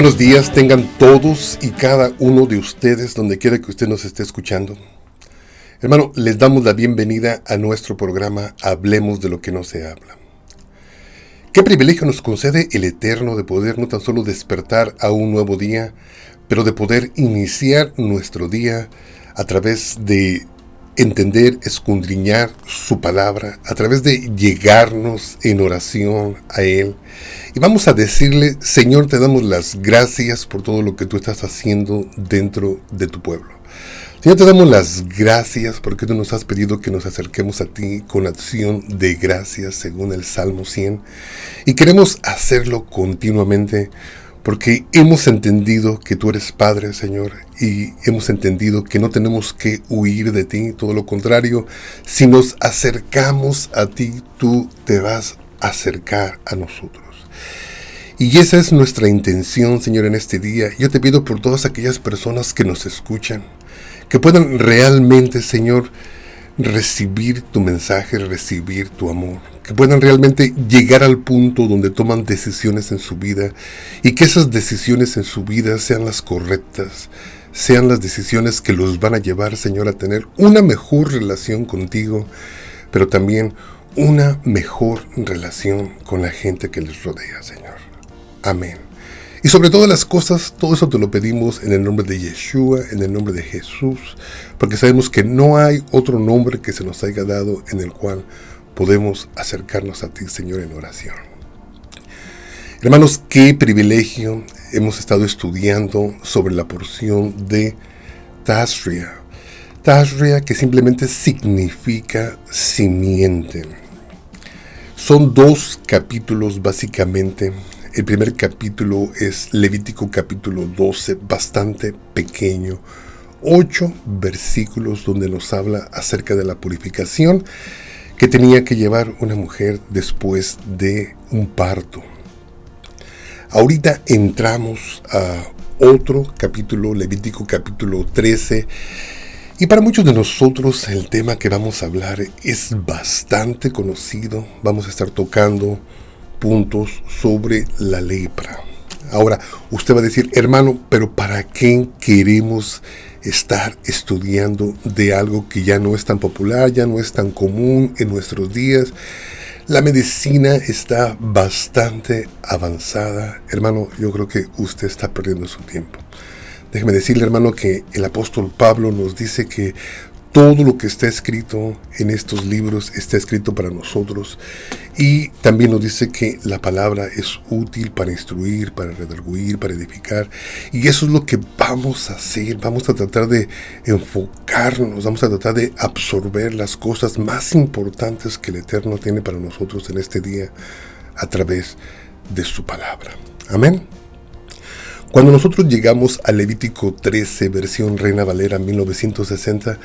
Muy buenos días tengan todos y cada uno de ustedes donde quiera que usted nos esté escuchando. Hermano, les damos la bienvenida a nuestro programa Hablemos de lo que no se habla. Qué privilegio nos concede el Eterno de poder no tan solo despertar a un nuevo día, pero de poder iniciar nuestro día a través de entender, escudriñar su palabra, a través de llegarnos en oración a Él. Y vamos a decirle: Señor, te damos las gracias por todo lo que tú estás haciendo dentro de tu pueblo. Señor, te damos las gracias porque tú nos has pedido que nos acerquemos a ti con acción de gracias según el Salmo 100. Y queremos hacerlo continuamente porque hemos entendido que tú eres Padre, Señor, y hemos entendido que no tenemos que huir de ti, todo lo contrario. Si nos acercamos a ti, tú te vas a acercar a nosotros. Y esa es nuestra intención, Señor, en este día. Yo te pido por todas aquellas personas que nos escuchan, que puedan realmente, Señor, recibir tu mensaje, recibir tu amor, que puedan realmente llegar al punto donde toman decisiones en su vida y que esas decisiones en su vida sean las correctas, sean las decisiones que los van a llevar, Señor, a tener una mejor relación contigo, pero también una mejor relación con la gente que les rodea, Señor. Amén. Y sobre todas las cosas, todo eso te lo pedimos en el nombre de Yeshua, en el nombre de Jesús, porque sabemos que no hay otro nombre que se nos haya dado en el cual podemos acercarnos a ti, Señor, en oración. Hermanos, qué privilegio. Hemos estado estudiando sobre la porción de Tazria. Tazria, que simplemente significa simiente. Son 2 capítulos básicamente. El primer capítulo es Levítico capítulo 12, bastante pequeño. 8 versículos donde nos habla acerca de la purificación que tenía que llevar una mujer después de un parto. Ahorita entramos a otro capítulo, Levítico capítulo 13. Y para muchos de nosotros el tema que vamos a hablar es bastante conocido. Vamos a estar tocando puntos sobre la lepra. Ahora, usted va a decir: hermano, pero ¿para qué queremos estar estudiando de algo que ya no es tan popular, ya no es tan común en nuestros días? La medicina está bastante avanzada. Hermano, yo creo que usted está perdiendo su tiempo. Déjeme decirle, hermano, que el apóstol Pablo nos dice que todo lo que está escrito en estos libros está escrito para nosotros. Y también nos dice que la palabra es útil para instruir, para redarguir, para edificar. Y eso es lo que vamos a hacer. Vamos a tratar de enfocarnos, vamos a tratar de absorber las cosas más importantes que el Eterno tiene para nosotros en este día a través de su palabra. Amén. Cuando nosotros llegamos a Levítico 13, versión Reina Valera 1960,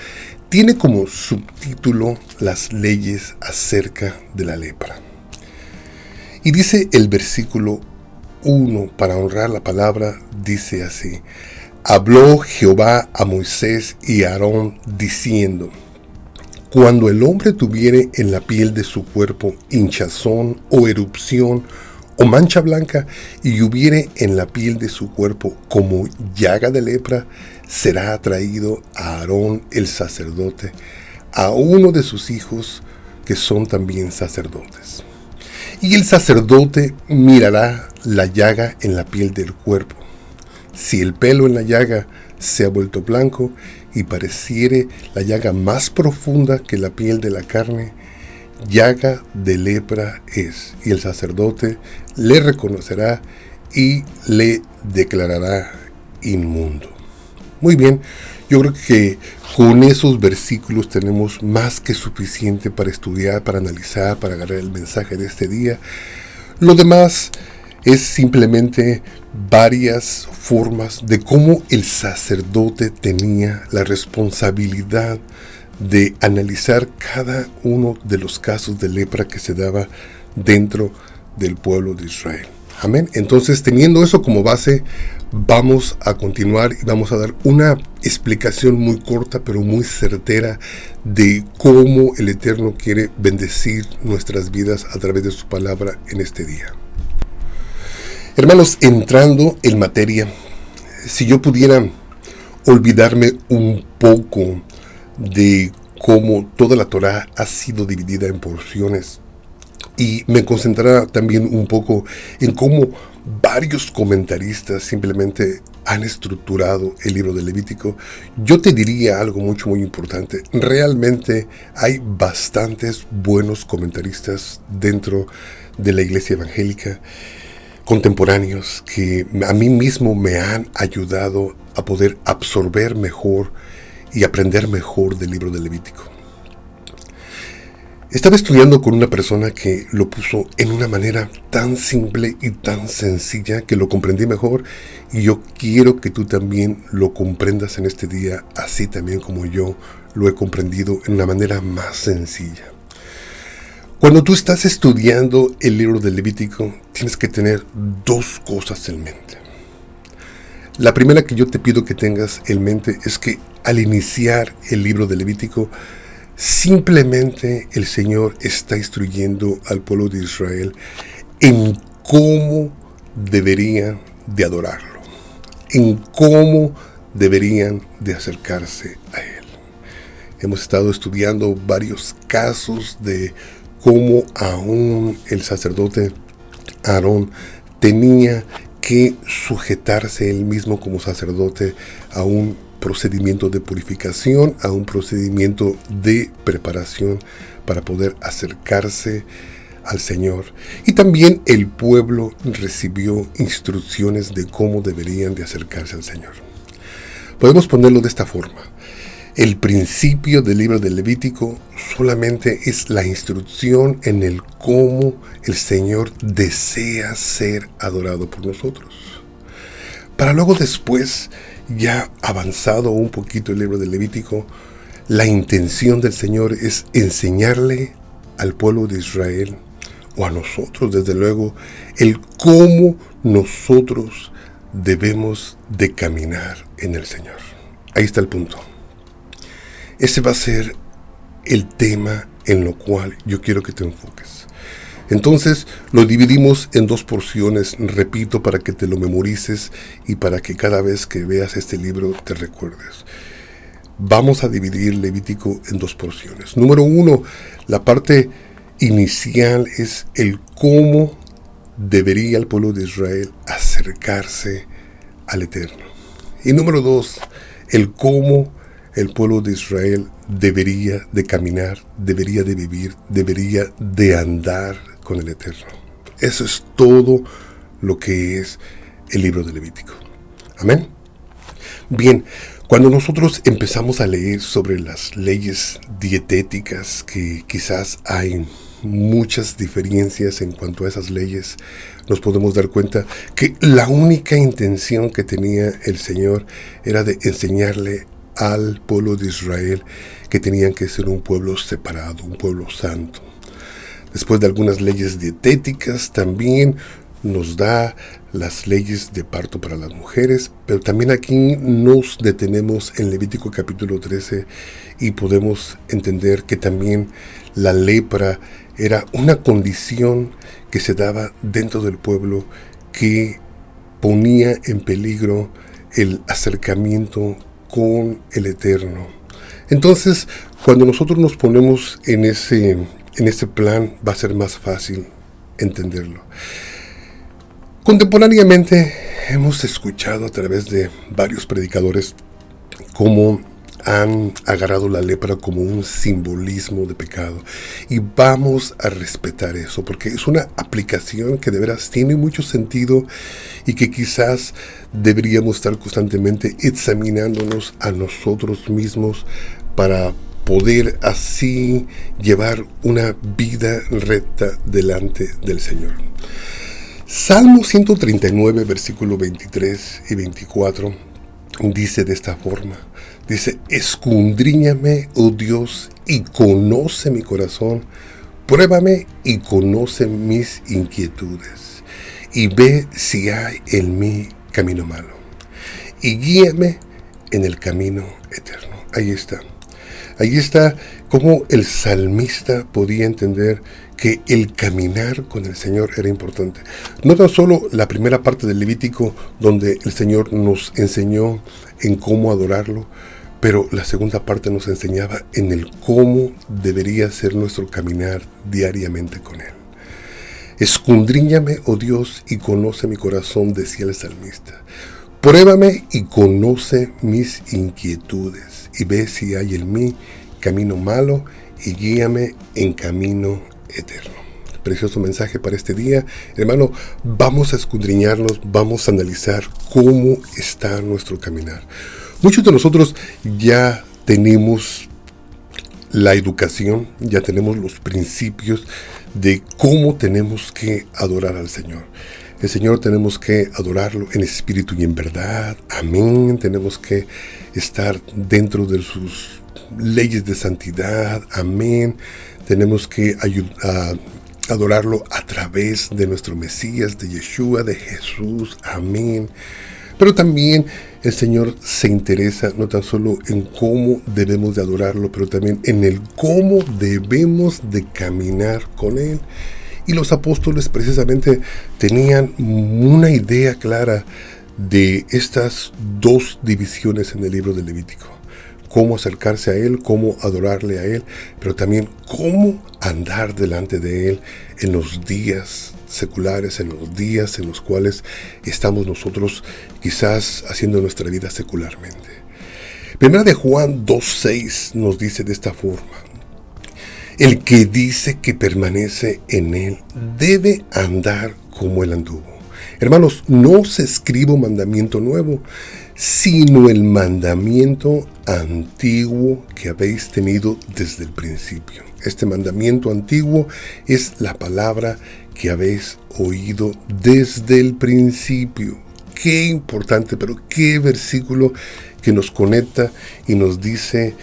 tiene como subtítulo las leyes acerca de la lepra. Y dice el versículo 1, para honrar la palabra, dice así: habló Jehová a Moisés y a Aarón diciendo: cuando el hombre tuviere en la piel de su cuerpo hinchazón o erupción o mancha blanca, y hubiere en la piel de su cuerpo como llaga de lepra, será traído a Aarón el sacerdote, a uno de sus hijos que son también sacerdotes. Y el sacerdote mirará la llaga en la piel del cuerpo. Si el pelo en la llaga se ha vuelto blanco y pareciere la llaga más profunda que la piel de la carne, llaga de lepra es, y el sacerdote le reconocerá y le declarará inmundo. Muy bien, yo creo que con esos versículos tenemos más que suficiente para estudiar, para analizar, para agarrar el mensaje de este día. Lo demás es simplemente varias formas de cómo el sacerdote tenía la responsabilidad de analizar cada uno de los casos de lepra que se daba dentro del pueblo de Israel. Amén. Entonces, teniendo eso como base, vamos a continuar y vamos a dar una explicación muy corta pero muy certera de cómo el Eterno quiere bendecir nuestras vidas a través de su palabra en este día. Hermanos, entrando en materia, si yo pudiera olvidarme un poco de cómo toda la Torá ha sido dividida en porciones y me concentrará también un poco en cómo varios comentaristas simplemente han estructurado el libro de Levítico, yo te diría algo muy importante. Realmente hay bastantes buenos comentaristas dentro de la iglesia evangélica contemporáneos que a mí mismo me han ayudado a poder absorber mejor y aprender mejor del libro de Levítico. Estaba estudiando con una persona que lo puso en una manera tan simple y tan sencilla que lo comprendí mejor, y yo quiero que tú también lo comprendas en este día, así también como yo lo he comprendido en una manera más sencilla. Cuando tú estás estudiando el libro de Levítico, tienes que tener dos cosas en mente. La primera que yo te pido que tengas en mente es que al iniciar el libro de Levítico, simplemente el Señor está instruyendo al pueblo de Israel en cómo deberían de adorarlo, en cómo deberían de acercarse a Él. Hemos estado estudiando varios casos de cómo aún el sacerdote Aarón tenía que sujetarse él mismo como sacerdote a un procedimiento de purificación, a un procedimiento de preparación para poder acercarse al Señor. Y también el pueblo recibió instrucciones de cómo deberían de acercarse al Señor. Podemos ponerlo de esta forma. El principio del libro de Levítico solamente es la instrucción en el cómo el Señor desea ser adorado por nosotros. Para luego después, ya avanzado un poquito el libro de Levítico, la intención del Señor es enseñarle al pueblo de Israel, o a nosotros desde luego, el cómo nosotros debemos de caminar en el Señor. Ahí está el punto. Ese va a ser el tema en lo cual yo quiero que te enfoques. Entonces lo dividimos en dos porciones, repito, para que te lo memorices y para que cada vez que veas este libro te recuerdes. Vamos a dividir Levítico en dos porciones. Número 1, la parte inicial es el cómo debería el pueblo de Israel acercarse al Eterno. Y número 2, el cómo el pueblo de Israel debería de caminar, debería de vivir, debería de andar con el Eterno. Eso es todo lo que es el libro de Levítico. Amén. Bien, cuando nosotros empezamos a leer sobre las leyes dietéticas, que quizás hay muchas diferencias en cuanto a esas leyes, nos podemos dar cuenta que la única intención que tenía el Señor era de enseñarle al pueblo de Israel que tenían que ser un pueblo separado, un pueblo santo. Después de algunas leyes dietéticas, también nos da las leyes de parto para las mujeres, pero también aquí nos detenemos en Levítico capítulo 13 y podemos entender que también la lepra era una condición que se daba dentro del pueblo que ponía en peligro el acercamiento con el Eterno. Entonces, cuando nosotros nos ponemos en ese plan, va a ser más fácil entenderlo. Contemporáneamente hemos escuchado a través de varios predicadores cómo han agarrado la lepra como un simbolismo de pecado, y vamos a respetar eso porque es una aplicación que de veras tiene mucho sentido y que quizás deberíamos estar constantemente examinándonos a nosotros mismos para poder así llevar una vida recta delante del Señor. Salmo 139, versículo 23 y 24 dice de esta forma. Dice: escudriñame, oh Dios, y conoce mi corazón, pruébame y conoce mis inquietudes, y ve si hay en mí camino malo, y guíame en el camino eterno. Ahí está cómo el salmista podía entender que el caminar con el Señor era importante. No tan solo la primera parte del Levítico, donde el Señor nos enseñó en cómo adorarlo, pero la segunda parte nos enseñaba en el cómo debería ser nuestro caminar diariamente con Él. Escudriñame, oh Dios, y conoce mi corazón, decía el salmista. Pruébame y conoce mis inquietudes, y ve si hay en mí camino malo, y guíame en camino eterno. Precioso mensaje para este día. Hermano, vamos a escudriñarnos, vamos a analizar cómo está nuestro caminar. Muchos de nosotros ya tenemos la educación, ya tenemos los principios de cómo tenemos que adorar al Señor. El Señor tenemos que adorarlo en espíritu y en verdad. Amén. Tenemos que estar dentro de sus leyes de santidad. Amén. Tenemos que adorarlo a través de nuestro Mesías, de Yeshua, de Jesús. Amén. Pero también el Señor se interesa no tan solo en cómo debemos de adorarlo, pero también en el cómo debemos de caminar con Él. Y los apóstoles precisamente tenían una idea clara de estas dos divisiones en el libro del Levítico. Cómo acercarse a Él, cómo adorarle a Él, pero también cómo andar delante de Él en los días seculares, en los días en los cuales estamos nosotros quizás haciendo nuestra vida secularmente. Primera de Juan 2:6 nos dice de esta forma: el que dice que permanece en Él debe andar como Él anduvo. Hermanos, no os escribo mandamiento nuevo, sino el mandamiento antiguo que habéis tenido desde el principio. Este mandamiento antiguo es la palabra que habéis oído desde el principio. Qué importante, pero qué versículo que nos conecta y nos dice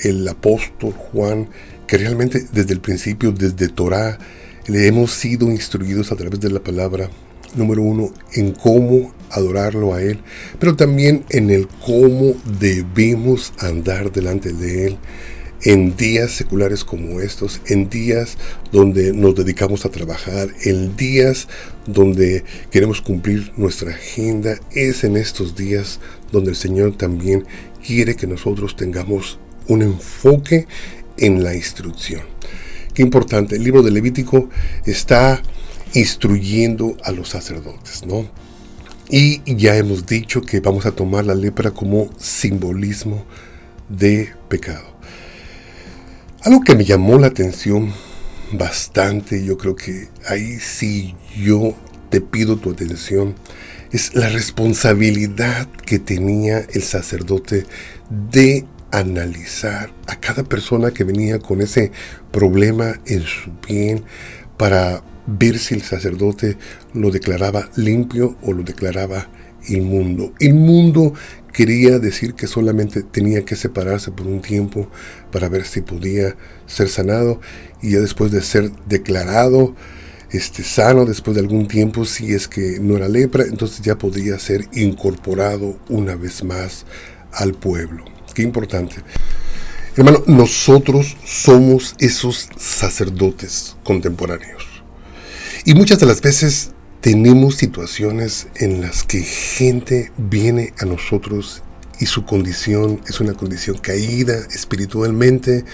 el apóstol Juan que realmente desde el principio, desde Torah, le hemos sido instruidos a través de la palabra, número uno, en cómo adorarlo a Él, pero también en el cómo debemos andar delante de Él en días seculares como estos, en días donde nos dedicamos a trabajar, en días donde queremos cumplir nuestra agenda. Es en estos días donde el Señor también quiere que nosotros tengamos un enfoque en la instrucción. Qué importante, el libro de Levítico está instruyendo a los sacerdotes, ¿no? Y ya hemos dicho que vamos a tomar la lepra como simbolismo de pecado. Algo que me llamó la atención bastante, yo creo que ahí sí yo te pido tu atención, es la responsabilidad que tenía el sacerdote de analizar a cada persona que venía con ese problema en su piel para ver si el sacerdote lo declaraba limpio o lo declaraba inmundo. Inmundo quería decir que solamente tenía que separarse por un tiempo para ver si podía ser sanado, y ya después de ser declarado sano, después de algún tiempo, si es que no era lepra, entonces ya podía ser incorporado una vez más al pueblo. Qué importante. Hermano, nosotros somos esos sacerdotes contemporáneos. Y muchas de las veces tenemos situaciones en las que gente viene a nosotros y su condición es una condición caída espiritualmente.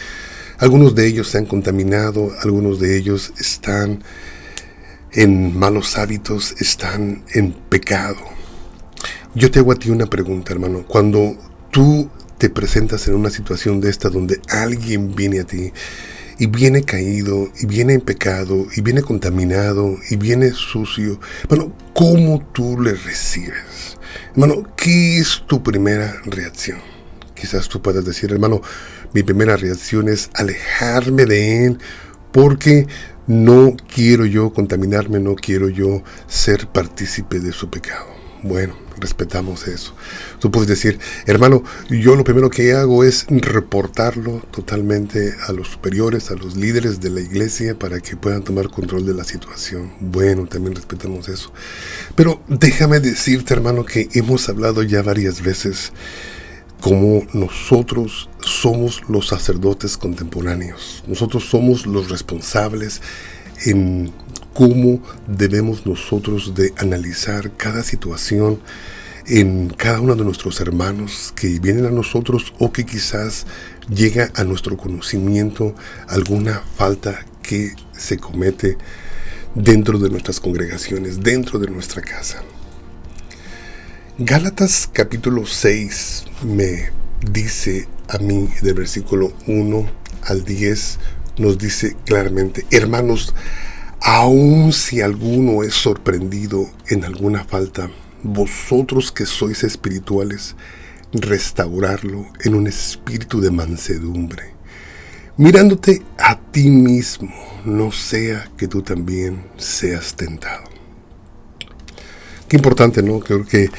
Algunos de ellos se han contaminado, algunos de ellos están en malos hábitos, están en pecado. Yo te hago a ti una pregunta, hermano. Cuando tú te presentas en una situación de esta donde alguien viene a ti y viene caído, y viene en pecado, y viene contaminado, y viene sucio, hermano, ¿cómo tú le recibes? Hermano, ¿qué es tu primera reacción? Quizás tú puedas decir, hermano, mi primera reacción es alejarme de él, porque no quiero yo contaminarme, no quiero yo ser partícipe de su pecado. Bueno, respetamos eso. Tú puedes decir, hermano, yo lo primero que hago es reportarlo totalmente a los superiores, a los líderes de la iglesia, para que puedan tomar control de la situación. Bueno, también respetamos eso. Pero déjame decirte, hermano, que hemos hablado ya varias veces cómo nosotros somos los sacerdotes contemporáneos. Nosotros somos los responsables en cómo debemos nosotros de analizar cada situación en cada uno de nuestros hermanos que vienen a nosotros o que quizás llega a nuestro conocimiento alguna falta que se comete dentro de nuestras congregaciones, dentro de nuestra casa. Gálatas capítulo 6 me dice a mí, del versículo 1 al 10, nos dice claramente: hermanos, aun si alguno es sorprendido en alguna falta, vosotros que sois espirituales, restaurarlo en un espíritu de mansedumbre, mirándote a ti mismo, no sea que tú también seas tentado. Qué importante, ¿no? Creo que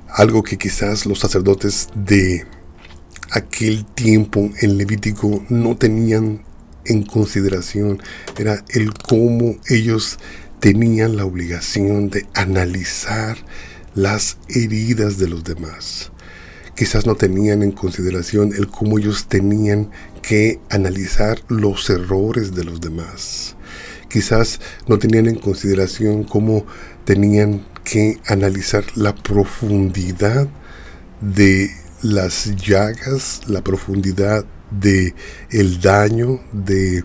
algo que quizás los sacerdotes de aquel tiempo en Levítico no tenían en consideración era el cómo ellos tenían la obligación de analizar las heridas de los demás. Quizás no tenían en consideración el cómo ellos tenían que analizar los errores de los demás. Quizás no tenían en consideración cómo tenían que analizar la profundidad de las llagas, la profundidad de el daño, de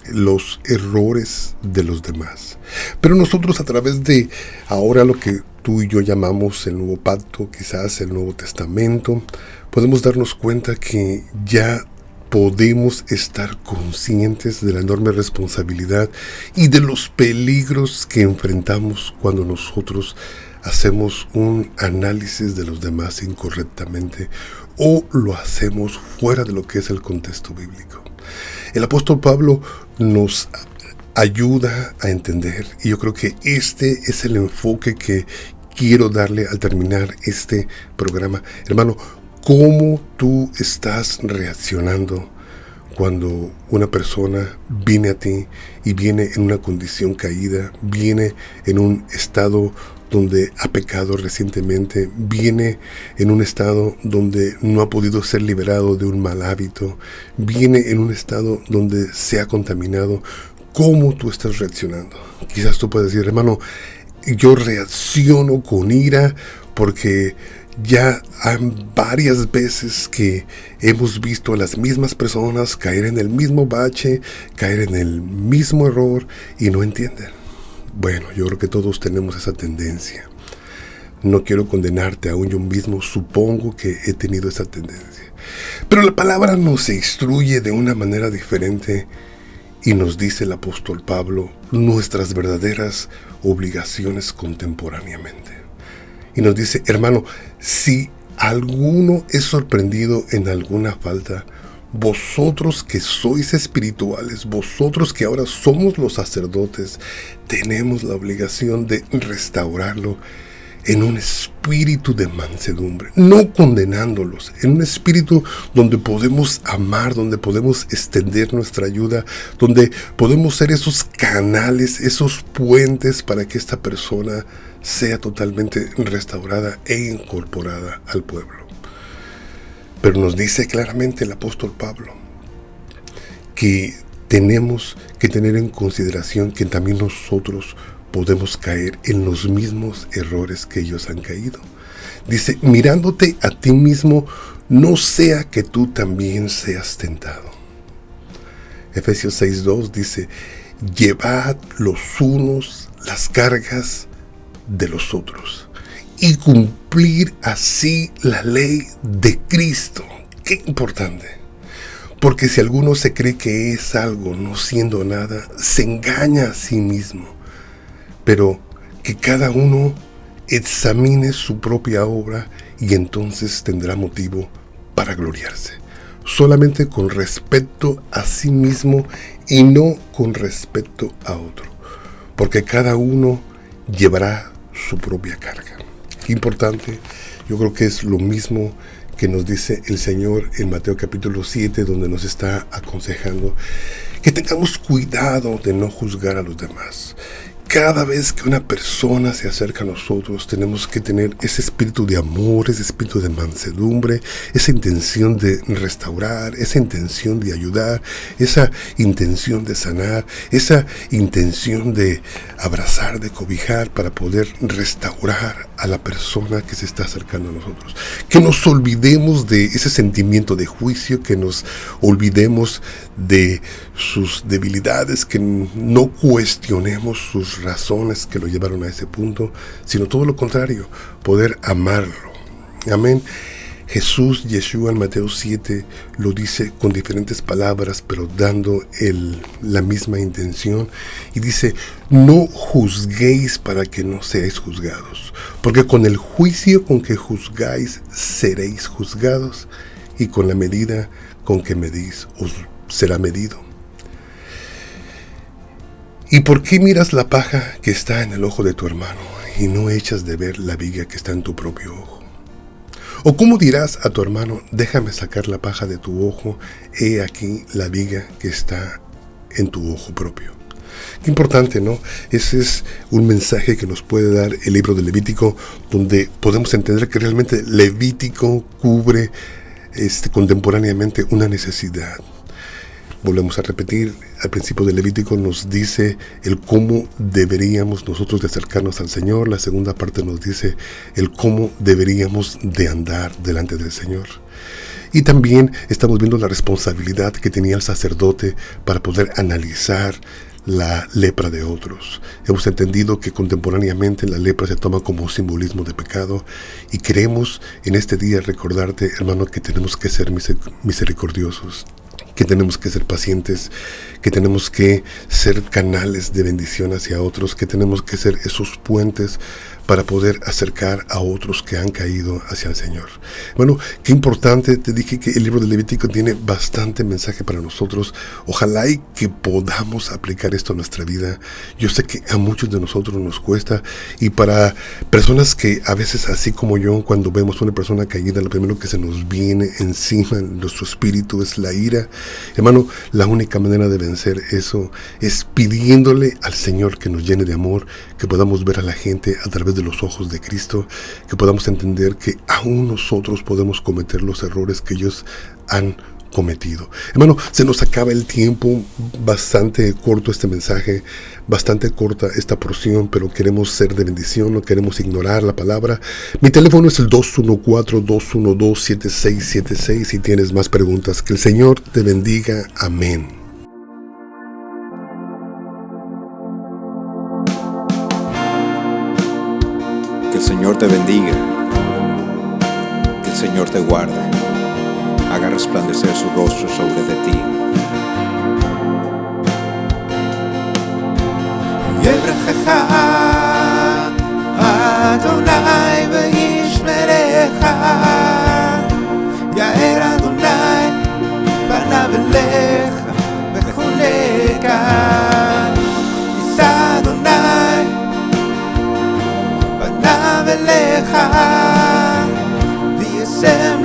los errores de los demás. Pero nosotros, a través de ahora lo que tú y yo llamamos el Nuevo Pacto, quizás el Nuevo Testamento, podemos darnos cuenta que ya podemos estar conscientes de la enorme responsabilidad y de los peligros que enfrentamos cuando nosotros hacemos un análisis de los demás incorrectamente o lo hacemos fuera de lo que es el contexto bíblico. El apóstol Pablo nos ayuda a entender, y yo creo que este es el enfoque que quiero darle al terminar este programa. Hermano, ¿cómo tú estás reaccionando cuando una persona viene a ti y viene en una condición caída, viene en un estado donde ha pecado recientemente, viene en un estado donde no ha podido ser liberado de un mal hábito, viene en un estado donde se ha contaminado? ¿Cómo tú estás reaccionando? Quizás tú puedes decir: hermano, yo reacciono con ira porque ya hay varias veces que hemos visto a las mismas personas caer en el mismo bache, caer en el mismo error y no entienden. Bueno, yo creo que todos tenemos esa tendencia. No quiero condenarte, aún yo mismo supongo que he tenido esa tendencia. Pero la palabra nos instruye de una manera diferente y nos dice el apóstol Pablo nuestras verdaderas obligaciones contemporáneamente. Y nos dice: hermano, si alguno es sorprendido en alguna falta, vosotros que sois espirituales, vosotros que ahora somos los sacerdotes, tenemos la obligación de restaurarlo en un espíritu de mansedumbre, no condenándolos, en un espíritu donde podemos amar, donde podemos extender nuestra ayuda, donde podemos ser esos canales, esos puentes para que esta persona sea totalmente restaurada e incorporada al pueblo. Pero nos dice claramente el apóstol Pablo que tenemos que tener en consideración que también nosotros podemos caer en los mismos errores que ellos han caído. Dice: mirándote a ti mismo, no sea que tú también seas tentado. Efesios 6:2 dice: llevad los unos las cargas de los otros y cumplir así la ley de Cristo. Qué importante. Porque si alguno se cree que es algo no siendo nada, se engaña a sí mismo. Pero que cada uno examine su propia obra y entonces tendrá motivo para gloriarse. Solamente con respecto a sí mismo y no con respecto a otro. Porque cada uno llevará su propia carga. Qué importante. Yo creo que es lo mismo que nos dice el Señor en Mateo capítulo 7, donde nos está aconsejando que tengamos cuidado de no juzgar a los demás, cada vez que una persona se acerca a nosotros, tenemos que tener ese espíritu de amor, ese espíritu de mansedumbre, esa intención de restaurar, esa intención de ayudar, esa intención de sanar, esa intención de abrazar, de cobijar, para poder restaurar a la persona que se está acercando a nosotros. Que nos olvidemos de ese sentimiento de juicio, que nos olvidemos de sus debilidades, que no cuestionemos sus razones que lo llevaron a ese punto, sino todo lo contrario, poder amarlo. Amén. Jesús, Yeshua, en Mateo 7 lo dice con diferentes palabras, pero dando la misma intención, y dice: no juzguéis para que no seáis juzgados, porque con el juicio con que juzgáis seréis juzgados, y con la medida con que medís os será medido. ¿Y por qué miras la paja que está en el ojo de tu hermano y no echas de ver la viga que está en tu propio ojo? ¿O cómo dirás a tu hermano: déjame sacar la paja de tu ojo, he aquí la viga que está en tu ojo propio? Qué importante, ¿no? Ese es un mensaje que nos puede dar el libro de Levítico, donde podemos entender que realmente Levítico cubre contemporáneamente una necesidad. Volvemos a repetir, al principio del Levítico nos dice el cómo deberíamos nosotros de acercarnos al Señor. La segunda parte nos dice el cómo deberíamos de andar delante del Señor. Y también estamos viendo la responsabilidad que tenía el sacerdote para poder analizar la lepra de otros. Hemos entendido que contemporáneamente la lepra se toma como un simbolismo de pecado, y queremos en este día recordarte, hermano, que tenemos que ser misericordiosos, que tenemos que ser pacientes, que tenemos que ser canales de bendición hacia otros, que tenemos que ser esos puentes para poder acercar a otros que han caído hacia el Señor. Bueno, qué importante. Te dije que el libro de Levítico tiene bastante mensaje para nosotros. Ojalá y que podamos aplicar esto a nuestra vida. Yo sé que a muchos de nosotros nos cuesta, y para personas que a veces, así como yo, cuando vemos una persona caída, lo primero que se nos viene encima en nuestro espíritu es la ira. Hermano, la única manera de vencer eso es pidiéndole al Señor que nos llene de amor, que podamos ver a la gente a través de los ojos de Cristo, que podamos entender que aún nosotros podemos cometer los errores que ellos han cometido. Hermano, se nos acaba el tiempo, bastante corto este mensaje, bastante corta esta porción, pero queremos ser de bendición, no queremos ignorar la palabra. Mi teléfono es el 214-212-7676. Si tienes más preguntas, que el Señor te bendiga. Amén. Que el Señor te bendiga, que el Señor te guarde, haga resplandecer su rostro sobre de ti. יברכך אדוני וישמרך, יאר אדוני פניו אליך וחונקה, יישא אדוני פניו אליך וישם